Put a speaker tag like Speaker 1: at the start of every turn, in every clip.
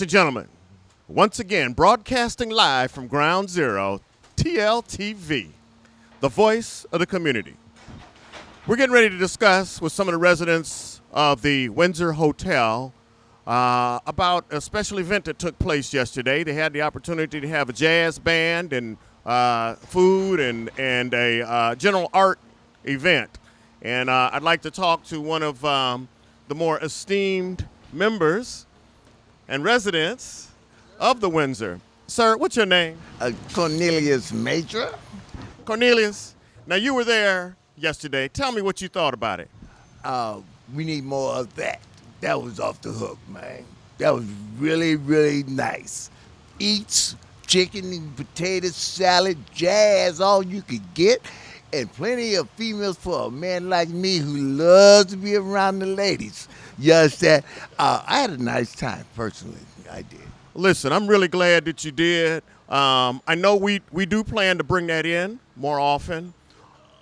Speaker 1: and gentlemen, once again, broadcasting live from Ground Zero, TLTV, the voice of the community. We're getting ready to discuss with some of the residents of the Windsor Hotel about a special event that took place yesterday. They had the opportunity to have a jazz band and food and a general art event. And I'd like to talk to one of the more esteemed members and residents of the Windsor. Sir, what's your name?
Speaker 2: Cornelius Major.
Speaker 1: Cornelius, now you were there yesterday. Tell me what you thought about it.
Speaker 2: We need more of that. That was off the hook, man. That was really, really nice. Eats, chicken and potato salad, jazz, all you could get, and plenty of females for a man like me who loves to be around the ladies. You understand? I had a nice time, personally. I did.
Speaker 1: Listen, I'm really glad that you did. I know we do plan to bring that in more often.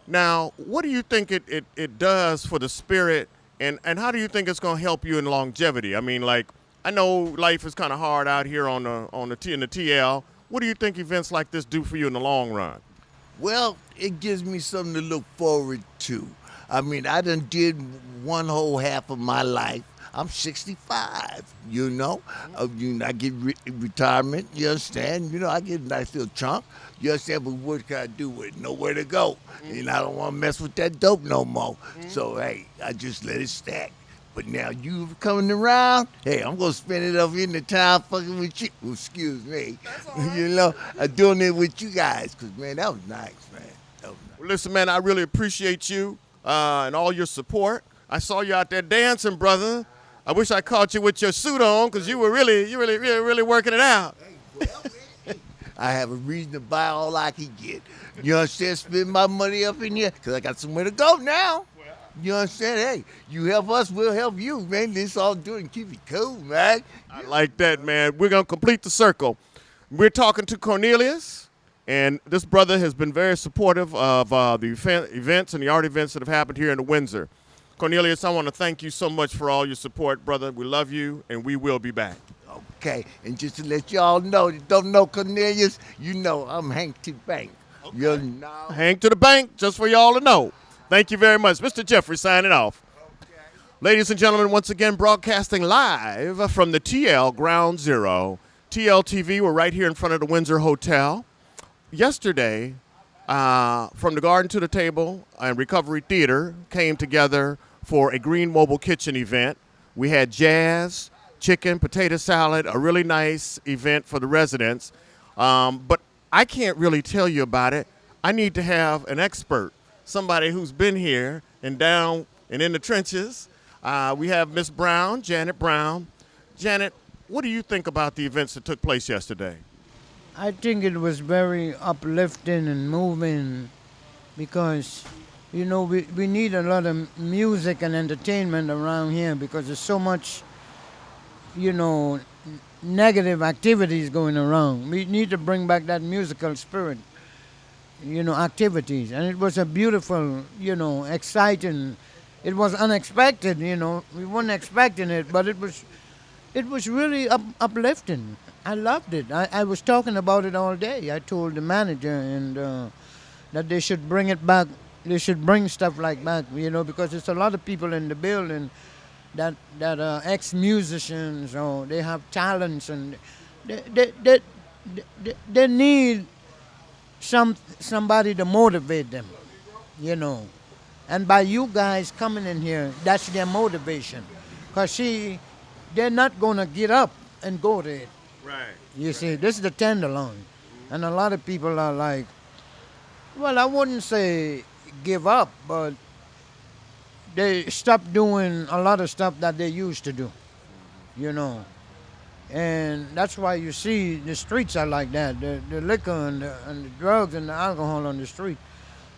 Speaker 1: Now, what do you think it does for the spirit, and how do you think it's going to help you in longevity? I mean, like, I know life is kind of hard out here in the TL. What do you think events like this do for you in the long run?
Speaker 2: Well, it gives me something to look forward to. I mean, I done did one whole half of my life. I'm 65, you know. I get retirement, you understand? You know, I get a nice little chunk, you understand? But what can I do with it? Nowhere to go. And I don't want to mess with that dope no more. So, hey, I just let it stack. But now you coming around, hey, I'm going to spend it over in the town fucking with you. Well, excuse me. Right. You know, I'm doing it with you guys because, man, that was nice, man. That was nice.
Speaker 1: Well, listen, man, I really appreciate you and all your support. I saw you out there dancing, brother. I wish I caught you with your suit on because you were really working it out.
Speaker 2: Hey, well, I have a reason to buy all I can get. You understand? Spend my money up in here because I got somewhere to go now. You understand? Hey, you help us, we'll help you, man. This all doing keep it cool, man.
Speaker 1: I like that, man. We're going to complete the circle. We're talking to Cornelius, and this brother has been very supportive of the events and the art events that have happened here in the Windsor. Cornelius, I want to thank you so much for all your support, brother. We love you, and we will be back.
Speaker 2: Okay, and just to let y'all know that don't know Cornelius, you know I'm Hank to the bank.
Speaker 1: Okay.
Speaker 2: You know?
Speaker 1: Hank to the bank, just for y'all to know. Thank you very much. Mr. Geoffrey signing off. Okay. Ladies and gentlemen, once again, broadcasting live from the TL Ground Zero. TLTV, we're right here in front of the Windsor Hotel. Yesterday, From the Garden to the Table and Recovery Theater came together for a Green Mobile Kitchen event. We had jazz, chicken, potato salad, a really nice event for the residents. But I can't really tell you about it. I need to have an expert, somebody who's been here and down and in the trenches. We have Miss Brown, Janet Brown. Janet, what do you think about the events that took place yesterday?
Speaker 3: I think it was very uplifting and moving because, you know, we need a lot of music and entertainment around here because there's so much, you know, negative activities going around. We need to bring back that musical spirit, you know, activities. And it was a beautiful, you know, exciting, it was unexpected, you know. We weren't expecting it, but it was really uplifting. I loved it. I was talking about it all day. I told the manager and that they should bring it back. They should bring stuff like that, you know, because there's a lot of people in the building that are ex-musicians or they have talents and they need somebody to motivate them, you know. And by you guys coming in here, that's their motivation. Because they're not going to get up and go to it.
Speaker 1: Right.
Speaker 3: You see, this is the Tenderloin. And a lot of people are like, well, I wouldn't say give up, but they stop doing a lot of stuff that they used to do, you know. And that's why you see the streets are like that, the liquor and the drugs and the alcohol on the street.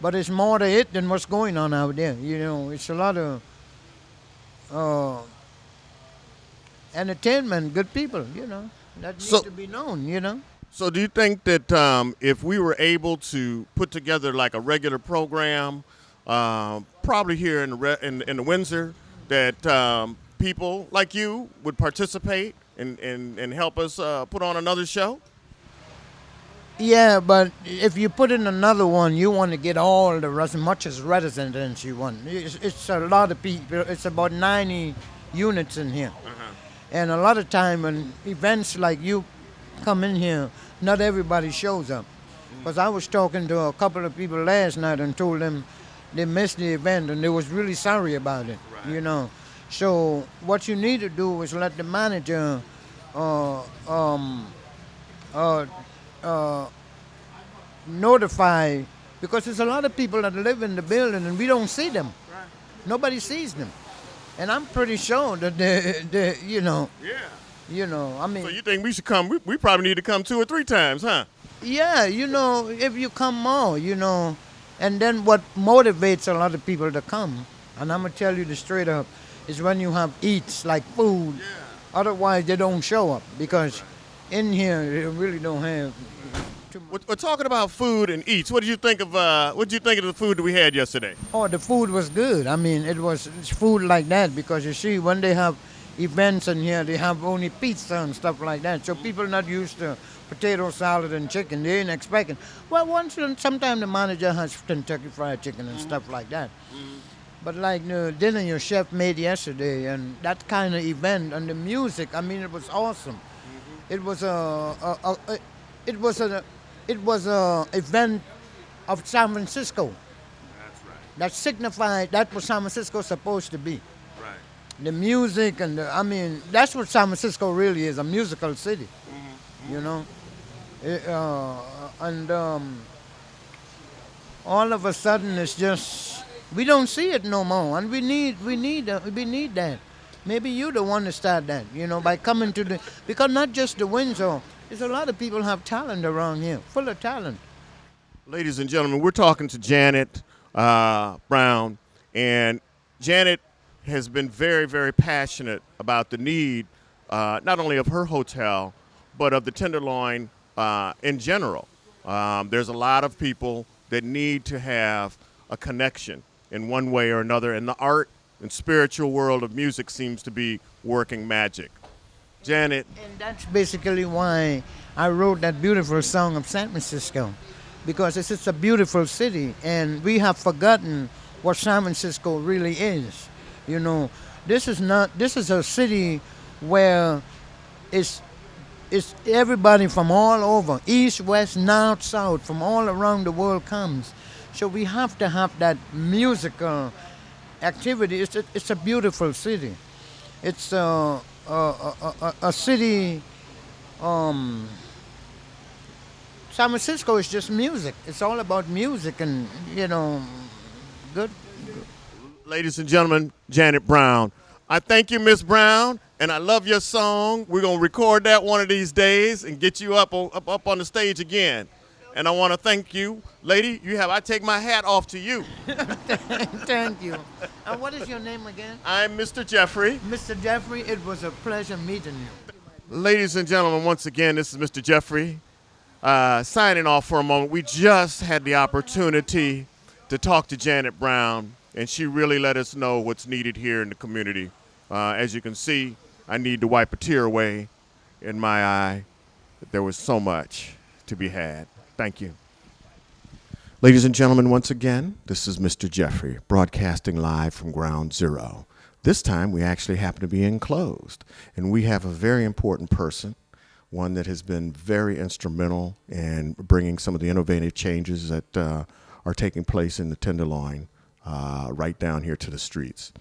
Speaker 3: But it's more to it than what's going on out there, you know. It's a lot of entertainment, good people, you know, that need to be known, you know.
Speaker 1: So do you think that if we were able to put together like a regular program, probably here in the Windsor, that people like you would participate and help us put on another show?
Speaker 3: Yeah, but if you put in another one, you want to get all the as much as residents you want. It's a lot of people. It's about 90 units in here, and a lot of time when events like you come in here, not everybody shows up. Because I was talking to a couple of people last night and told them they missed the event and they was really sorry about it.
Speaker 1: Right.
Speaker 3: You know, so what you need to do is let the manager uh, um, notify, because there's a lot of people that live in the building and we don't see them.
Speaker 1: Right.
Speaker 3: Nobody sees them, and I'm pretty sure that they
Speaker 1: Yeah.
Speaker 3: I mean,
Speaker 1: So you think we should come? We probably need to come 2 or 3 times, huh?
Speaker 3: yeah, if you come more, and then what motivates a lot of people to come, and I'm gonna tell you this straight up, is when you have eats like food.
Speaker 1: Yeah.
Speaker 3: Otherwise, they don't show up because in here they really don't have too much.
Speaker 1: We're talking about food and eats. What did you think of the food that we had yesterday?
Speaker 3: Oh, the food was good. I mean, it's food like that because you see, when they have events in here, they have only pizza and stuff like that. So people not used to potato salad and chicken. They ain't expecting. Well, sometimes the manager has Kentucky Fried Chicken and stuff like that. But like the dinner your chef made yesterday and that kind of event and the music, I mean, it was awesome. It was it was a event of San Francisco.
Speaker 1: That's right.
Speaker 3: That signified that was San Francisco supposed to be.
Speaker 1: Right.
Speaker 3: The music and that's what San Francisco really is, a musical city. You know, all of a sudden it's just we don't see it no more, and we need that. Maybe you the one to start that, by coming to because not just the Windsor. There's a lot of people have talent around here, full of talent.
Speaker 1: Ladies and gentlemen, we're talking to Janet Brown, and Janet has been very, very passionate about the need not only of her hotel, but of the Tenderloin in general. There's a lot of people that need to have a connection in one way or another, and the art and spiritual world of music seems to be working magic. Janet.
Speaker 3: And that's basically why I wrote that beautiful song of San Francisco, because it's just a beautiful city, and we have forgotten what San Francisco really is. This is a city where it's everybody from all over, east, west, north, south, from all around the world comes. So we have to have that musical activity. It's a beautiful city. It's a city. San Francisco is just music. It's all about music, and good.
Speaker 1: Ladies and gentlemen, Janet Brown. I thank you, Miss Brown, and I love your song. We're gonna record that one of these days and get you up on the stage again. And I want to thank you, lady. I take my hat off to you.
Speaker 3: Thank you. And what is your name again?
Speaker 1: I'm Mr. Geoffrey.
Speaker 3: Mr. Geoffrey, it was a pleasure meeting you.
Speaker 1: Ladies and gentlemen, once again, this is Mr. Geoffrey signing off for a moment. We just had the opportunity to talk to Janet Brown, and she really let us know what's needed here in the community. As you can see, I need to wipe a tear away in my eye. There was so much to be had. Thank you. Ladies and gentlemen, once again, this is Mr. Geoffrey, broadcasting live from Ground Zero. This time, we actually happen to be enclosed, and we have a very important person, one that has been very instrumental in bringing some of the innovative changes that are taking place in the Tenderloin right down here to the streets.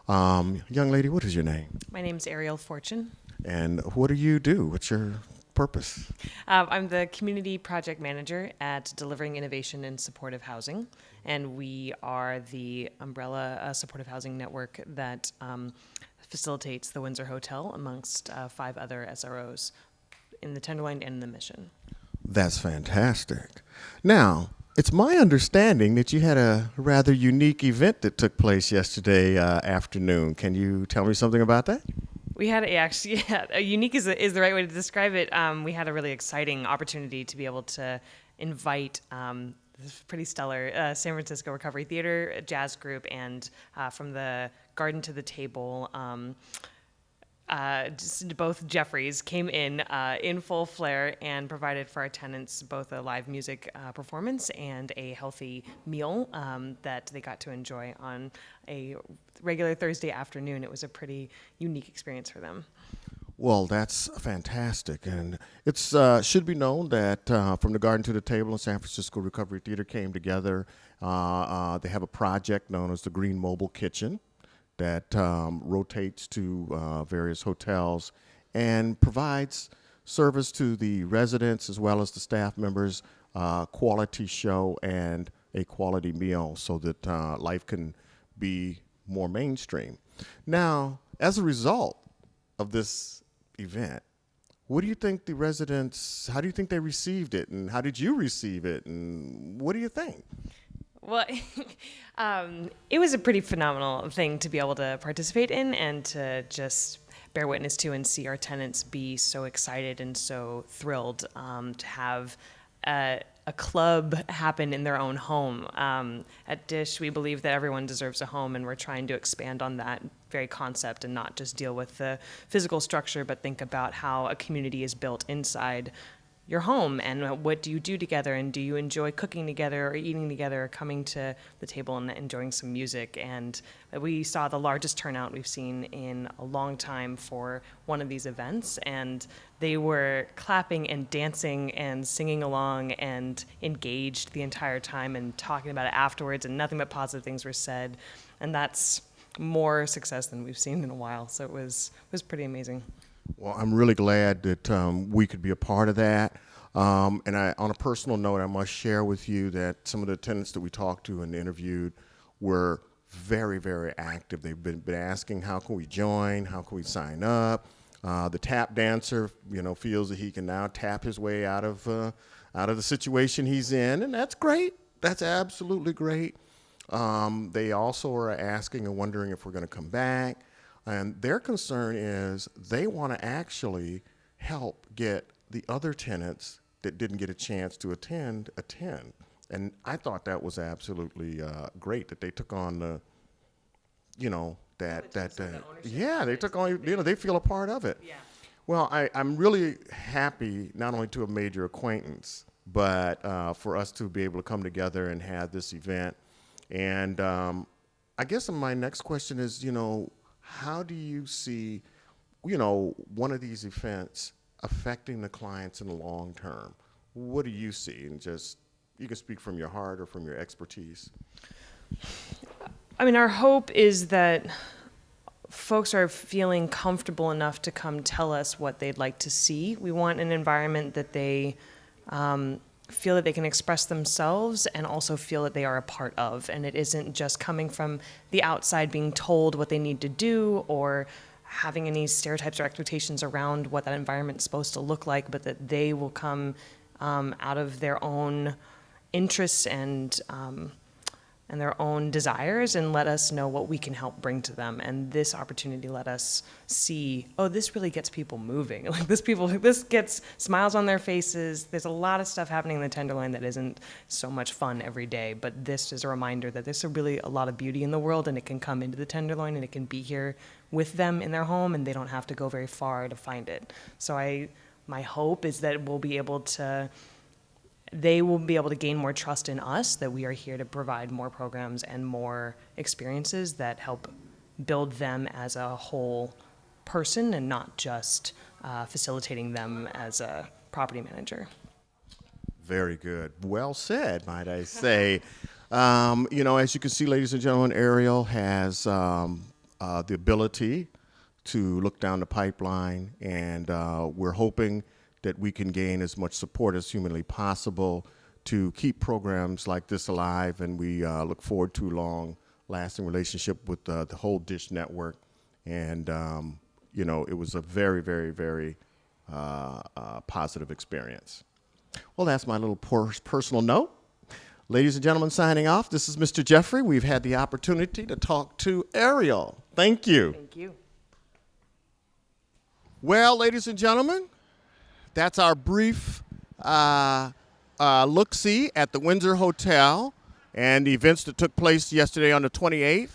Speaker 1: Young lady, what is your name?
Speaker 4: My name's Ariel Fortune.
Speaker 1: And what do you do? What's your purpose?
Speaker 4: I'm the community project manager at Delivering Innovation in Supportive Housing, and we are the umbrella supportive housing network that facilitates the Windsor Hotel amongst 5 other SROs in the Tenderloin and the Mission.
Speaker 1: That's fantastic. Now, it's my understanding that you had a rather unique event that took place yesterday afternoon. Can you tell me something about that?
Speaker 4: We had unique is the right way to describe it. We had a really exciting opportunity to be able to invite this pretty stellar San Francisco Recovery Theater jazz group and from the Garden to the Table both Geoffreys came in full flair and provided for our tenants both a live music performance and a healthy meal that they got to enjoy on a regular Thursday afternoon. It was a pretty unique experience for them.
Speaker 1: Well, that's fantastic, and it's should be known that From the Garden to the Table and San Francisco Recovery Theater came together. They have a project known as the Green Mobile Kitchen that rotates to various hotels and provides service to the residents as well as the staff members, quality show and a quality meal so that life can be more mainstream. Now, as a result of this event, what do you think the residents, how do you think they received it, and how did you receive it, and what do you think?
Speaker 4: Well, it was a pretty phenomenal thing to be able to participate in and to just bear witness to and see our tenants be so excited and so thrilled to have a club happen in their own home. At Dish, we believe that everyone deserves a home, and we're trying to expand on that very concept and not just deal with the physical structure, but think about how a community is built inside your home, and what do you do together, and do you enjoy cooking together or eating together or coming to the table and enjoying some music. And we saw the largest turnout we've seen in a long time for one of these events, and they were clapping and dancing and singing along and engaged the entire time and talking about it afterwards, and nothing but positive things were said, and that's more success than we've seen in a while. So it was pretty amazing.
Speaker 1: Well, I'm really glad that we could be a part of that. And on a personal note, I must share with you that some of the tenants that we talked to and interviewed were very, very active. They've been asking, how can we join? How can we sign up? The tap dancer, feels that he can now tap his way out of the situation he's in, and that's great. That's absolutely great. They also are asking and wondering if we're going to come back. And their concern is they want to actually help get the other tenants that didn't get a chance to attend. And I thought that was absolutely great that they took on the, they took on, they feel a part of it.
Speaker 4: Yeah.
Speaker 1: Well, I'm really happy not only to have made your acquaintance, but for us to be able to come together and have this event. And I guess my next question is, how do you see, one of these events affecting the clients in the long term? What do you see? And just, you can speak from your heart or from your expertise.
Speaker 4: I mean, our hope is that folks are feeling comfortable enough to come tell us what they'd like to see. We want an environment that they feel that they can express themselves and also feel that they are a part of. And it isn't just coming from the outside being told what they need to do or having any stereotypes or expectations around what that environment is supposed to look like, but that they will come out of their own interests and their own desires and let us know what we can help bring to them. And this opportunity let us see, this really gets people moving. Like this gets smiles on their faces. There's a lot of stuff happening in the Tenderloin that isn't so much fun every day, but this is a reminder that there's really a lot of beauty in the world, and it can come into the Tenderloin and it can be here with them in their home, and they don't have to go very far to find it. So my hope is that they will be able to gain more trust in us, that we are here to provide more programs and more experiences that help build them as a whole person and not just facilitating them as a property manager.
Speaker 1: Very good. Well said, might I say. As you can see, ladies and gentlemen, Ariel has the ability to look down the pipeline, and we're hoping that we can gain as much support as humanly possible to keep programs like this alive, and we look forward to a long-lasting relationship with the whole Dish network. And, it was a very, very, very positive experience. Well, that's my little personal note. Ladies and gentlemen, signing off, this is Mr. Geoffrey. We've had the opportunity to talk to Ariel. Thank you.
Speaker 4: Thank you.
Speaker 1: Well, ladies and gentlemen, that's our brief look-see at the Windsor Hotel and the events that took place yesterday on the 28th.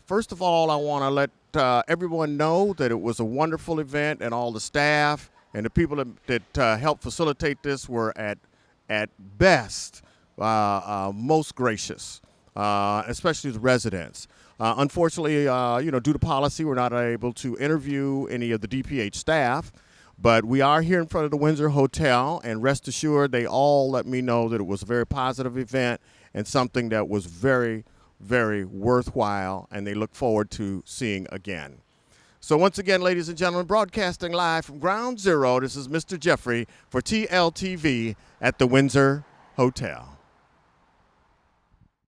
Speaker 1: First of all, I want to let everyone know that it was a wonderful event, and all the staff and the people that helped facilitate this were at best most gracious, especially the residents. Unfortunately, due to policy, we're not able to interview any of the DPH staff, but we are here in front of the Windsor Hotel, and rest assured, they all let me know that it was a very positive event and something that was very, very worthwhile, and they look forward to seeing again. So once again, ladies and gentlemen, broadcasting live from Ground Zero, this is Mr. Geoffrey for TLTV at the Windsor Hotel.